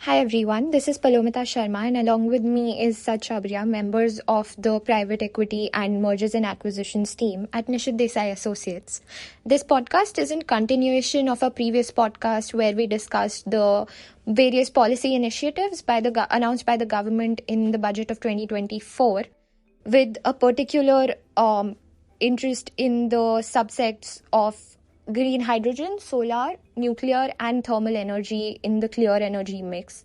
Hi everyone, this is Palomita Sharma and along with me is Sach Abria, members of the private equity and mergers and acquisitions team at Nishit Desai Associates. This podcast is in continuation of a previous podcast where we discussed the various policy initiatives announced by the government in the budget of 2024 with a particular interest in the subsets of green hydrogen, solar, nuclear, and thermal energy in the clear energy mix.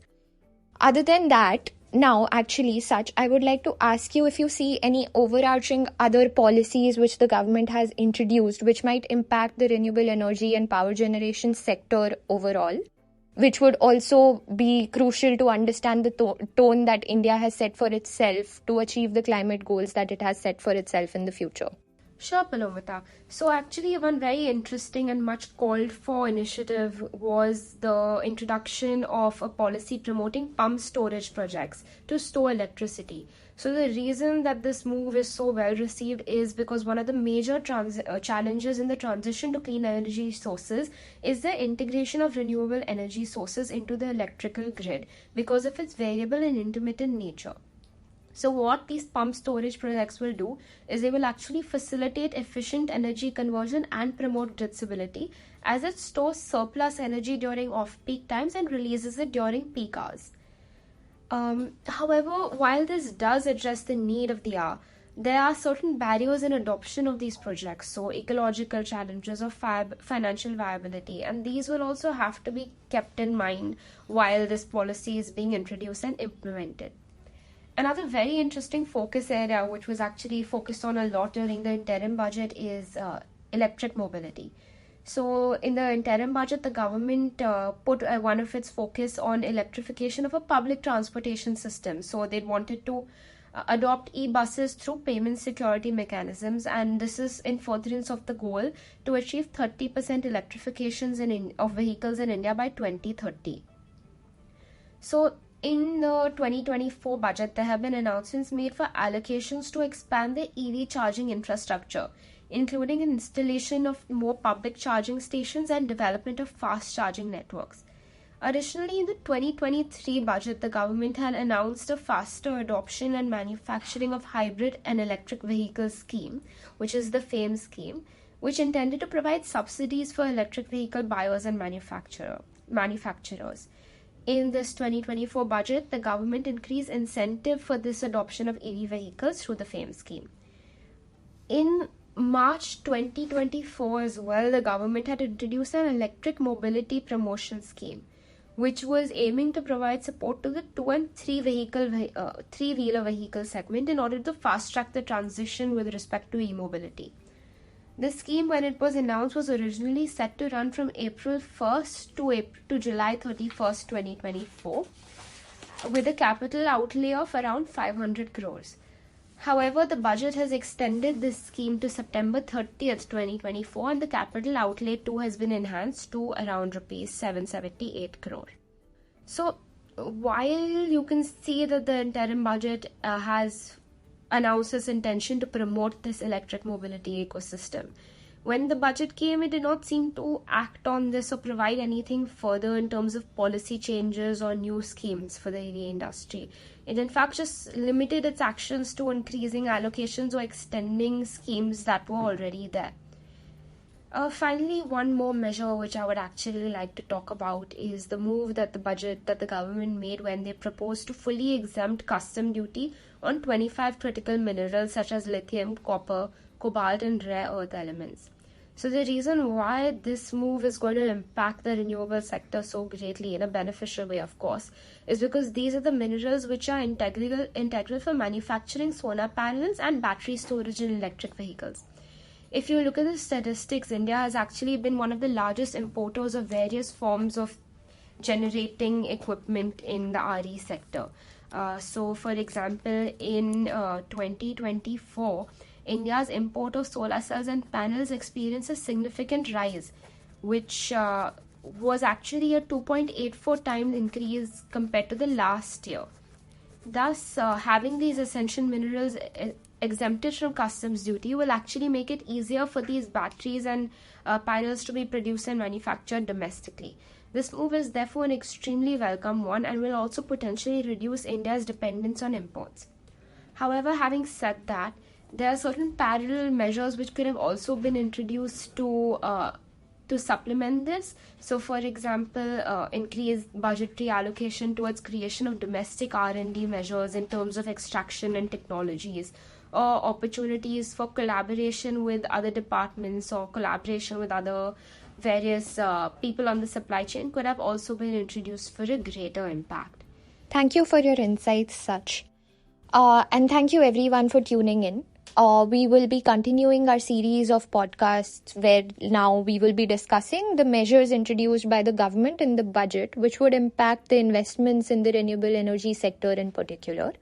Other than that, now actually, Sach, I would like to ask you if you see any overarching other policies which the government has introduced which might impact the renewable energy and power generation sector overall, which would also be crucial to understand the tone that India has set for itself to achieve the climate goals that it has set for itself in the future. Sure, Palomita. So actually one very interesting and much called for initiative was the introduction of a policy promoting pump storage projects to store electricity. So the reason that this move is so well received is because one of the major challenges in the transition to clean energy sources is the integration of renewable energy sources into the electrical grid because of its variable and intermittent nature. So what these pump storage projects will do is they will actually facilitate efficient energy conversion and promote grid stability as it stores surplus energy during off-peak times and releases it during peak hours. However, while this does address the need of the hour, there are certain barriers in adoption of these projects, so ecological challenges of financial viability, and these will also have to be kept in mind while this policy is being introduced and implemented. Another very interesting focus area, which was actually focused on a lot during the interim budget, is electric mobility. So in the interim budget, the government put one of its focus on electrification of a public transportation system. So they wanted to adopt e-buses through payment security mechanisms, and this is in furtherance of the goal to achieve 30% electrifications of vehicles in India by 2030. So in the 2024 budget, there have been announcements made for allocations to expand the EV charging infrastructure, including installation of more public charging stations and development of fast charging networks. Additionally, in the 2023 budget, the government had announced a faster adoption and manufacturing of hybrid and electric vehicle scheme, which is the FAME scheme, which intended to provide subsidies for electric vehicle buyers and manufacturers. In this 2024 budget, the government increased incentive for this adoption of EV vehicles through the FAME scheme. In March 2024 as well, the government had introduced an electric mobility promotion scheme, which was aiming to provide support to the 2 and 3-wheeler vehicle segment in order to fast-track the transition with respect to e-mobility. The scheme, when it was announced, was originally set to run from April 1st to July 31st, 2024, with a capital outlay of around 500 crores. However, the budget has extended this scheme to September 30th, 2024, and the capital outlay too has been enhanced to around rupees 778 crore. So, while you can see that the interim budget has announced its intention to promote this electric mobility ecosystem, when the budget came, it did not seem to act on this or provide anything further in terms of policy changes or new schemes for the EV industry. It in fact just limited its actions to increasing allocations or extending schemes that were already there. Finally, one more measure which I would actually like to talk about is the move that the government made when they proposed to fully exempt custom duty on 25 critical minerals such as lithium, copper, cobalt, and rare earth elements. So the reason why this move is going to impact the renewable sector so greatly, in a beneficial way of course, is because these are the minerals which are integral for manufacturing solar panels and battery storage in electric vehicles. If you look at the statistics, India has actually been one of the largest importers of various forms of generating equipment in the RE sector. So, for example, in 2024, India's import of solar cells and panels experienced a significant rise, which was actually a 2.84 times increase compared to the last year. Thus, having these essential minerals exempted from customs duty will actually make it easier for these batteries and panels to be produced and manufactured domestically. This move is therefore an extremely welcome one and will also potentially reduce India's dependence on imports. However, having said that, there are certain parallel measures which could have also been introduced to supplement this. So, for example, increased budgetary allocation towards creation of domestic R&D measures in terms of extraction and technologies, or opportunities for collaboration with other departments or collaboration with other various people on the supply chain could have also been introduced for a greater impact. Thank you for your insights, Sach. And thank you everyone for tuning in. We will be continuing our series of podcasts where now we will be discussing the measures introduced by the government in the budget which would impact the investments in the renewable energy sector in particular.